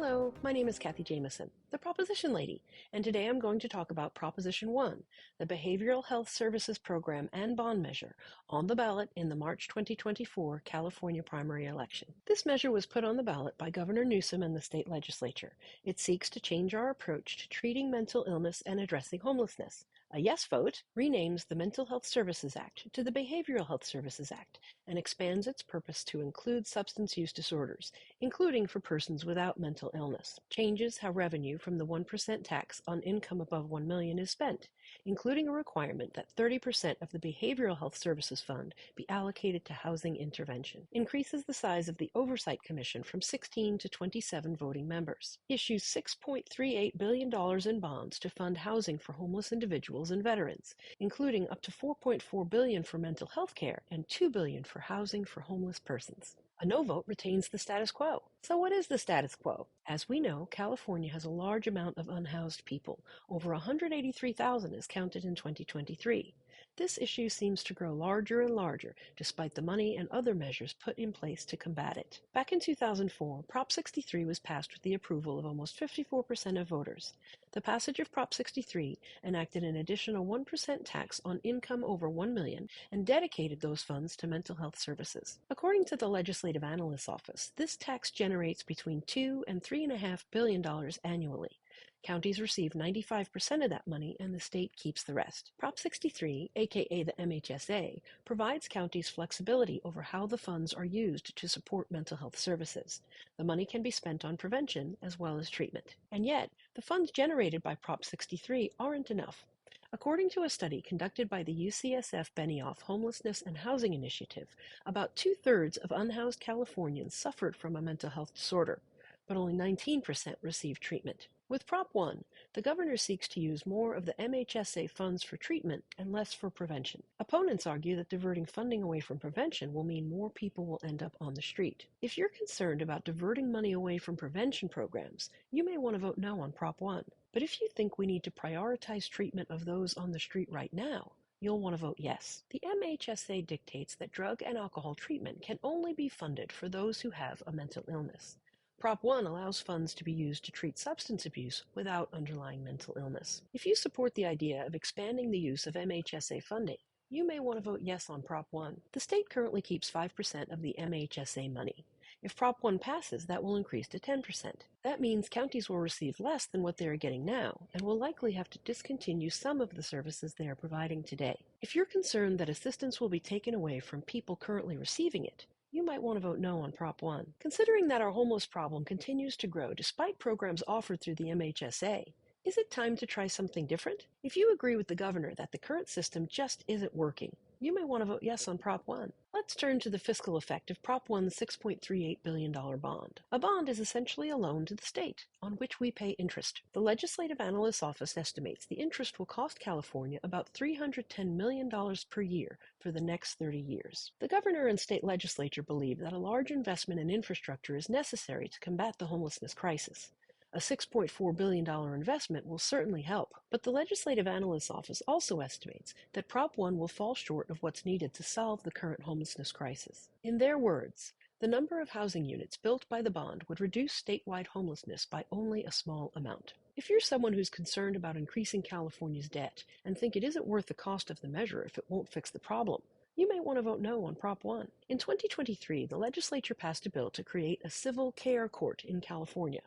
Hello, my name is Kathy Jameson, the Proposition Lady, and today I'm going to talk about Proposition 1, the Behavioral Health Services Program and Bond Measure, on the ballot in the March 2024 California primary election. This measure was put on the ballot by Governor Newsom and the state legislature. It seeks to change our approach to treating mental illness and addressing homelessness. A yes vote renames the Mental Health Services Act to the Behavioral Health Services Act and expands its purpose to include substance use disorders, including for persons without mental illness. Changes how revenue from the 1% tax on income above $1 million is spent, including a requirement that 30% of the Behavioral Health Services Fund be allocated to housing intervention. Increases the size of the Oversight Commission from 16 to 27 voting members. Issues $6.38 billion in bonds to fund housing for homeless individuals and veterans, including up to $4.4 billion for mental health care and $2 billion for housing for homeless persons. A no vote retains the status quo. So what is the status quo? As we know, California has a large amount of unhoused people. Over 183,000 is counted in 2023. This issue seems to grow larger and larger, despite the money and other measures put in place to combat it. Back in 2004, Prop 63 was passed with the approval of almost 54% of voters. The passage of Prop 63 enacted an additional 1% tax on income over $1 million and dedicated those funds to mental health services. According to the Legislative Analyst's Office, this tax generates between $2 and $3.5 billion annually. Counties receive 95% of that money and the state keeps the rest. Prop 63, aka the MHSA, provides counties flexibility over how the funds are used to support mental health services. The money can be spent on prevention as well as treatment. And yet, the funds generated by Prop 63 aren't enough. According to a study conducted by the UCSF Benioff Homelessness and Housing Initiative, about 2/3 of unhoused Californians suffered from a mental health disorder, but only 19% received treatment. With Prop 1, the governor seeks to use more of the MHSA funds for treatment and less for prevention. Opponents argue that diverting funding away from prevention will mean more people will end up on the street. If you're concerned about diverting money away from prevention programs, you may want to vote no on Prop 1. But if you think we need to prioritize treatment of those on the street right now, you'll want to vote yes. The MHSA dictates that drug and alcohol treatment can only be funded for those who have a mental illness. Prop 1 allows funds to be used to treat substance abuse without underlying mental illness. If you support the idea of expanding the use of MHSA funding, you may want to vote yes on Prop 1. The state currently keeps 5% of the MHSA money. If Prop 1 passes, that will increase to 10%. That means counties will receive less than what they are getting now and will likely have to discontinue some of the services they are providing today. If you're concerned that assistance will be taken away from people currently receiving it, you might want to vote no on Prop 1. Considering that our homeless problem continues to grow despite programs offered through the MHSA, is it time to try something different? If you agree with the governor that the current system just isn't working, you may want to vote yes on Prop 1. Let's turn to the fiscal effect of Prop 1's $6.38 billion bond. A bond is essentially a loan to the state, on which we pay interest. The Legislative Analyst's Office estimates the interest will cost California about $310 million per year for the next 30 years. The governor and state legislature believe that a large investment in infrastructure is necessary to combat the homelessness crisis. A $6.4 billion investment will certainly help, but the Legislative Analyst's Office also estimates that Prop 1 will fall short of what's needed to solve the current homelessness crisis. In their words, the number of housing units built by the bond would reduce statewide homelessness by only a small amount. If you're someone who's concerned about increasing California's debt and think it isn't worth the cost of the measure if it won't fix the problem, you may want to vote no on Prop 1. In 2023, the legislature passed a bill to create a civil care court in California.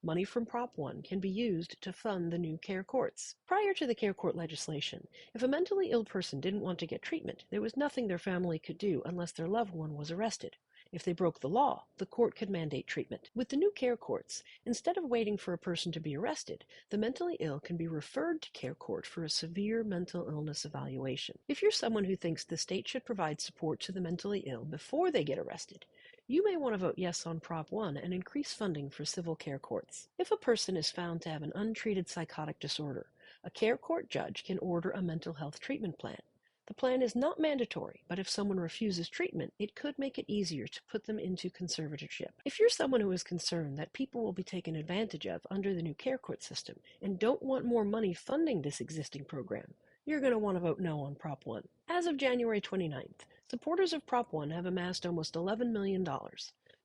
Money from Prop 1 can be used to fund the new care courts. Prior to the care court legislation, if a mentally ill person didn't want to get treatment, there was nothing their family could do unless their loved one was arrested. If they broke the law, the court could mandate treatment. With the new care courts, instead of waiting for a person to be arrested, the mentally ill can be referred to care court for a severe mental illness evaluation. If you're someone who thinks the state should provide support to the mentally ill before they get arrested, you may want to vote yes on Prop 1 and increase funding for civil care courts. If a person is found to have an untreated psychotic disorder, a care court judge can order a mental health treatment plan. The plan is not mandatory, but if someone refuses treatment, it could make it easier to put them into conservatorship. If you're someone who is concerned that people will be taken advantage of under the new care court system and don't want more money funding this existing program, you're going to want to vote no on Prop 1. As of January 29th, supporters of Prop 1 have amassed almost $11 million.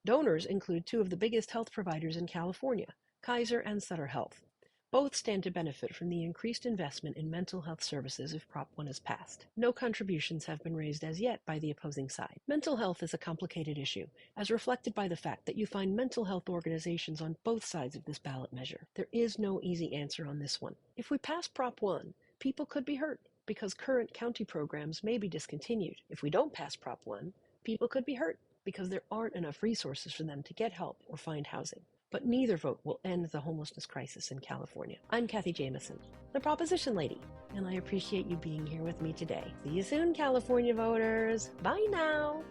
Donors include two of the biggest health providers in California, Kaiser and Sutter Health. Both stand to benefit from the increased investment in mental health services if Prop 1 is passed. No contributions have been raised as yet by the opposing side. Mental health is a complicated issue, as reflected by the fact that you find mental health organizations on both sides of this ballot measure. There is no easy answer on this one. If we pass Prop 1, people could be hurt because current county programs may be discontinued. If we don't pass Prop 1, people could be hurt because there aren't enough resources for them to get help or find housing. But neither vote will end the homelessness crisis in California. I'm Kathy Jameson, the Proposition Lady, and I appreciate you being here with me today. See you soon, California voters. Bye now.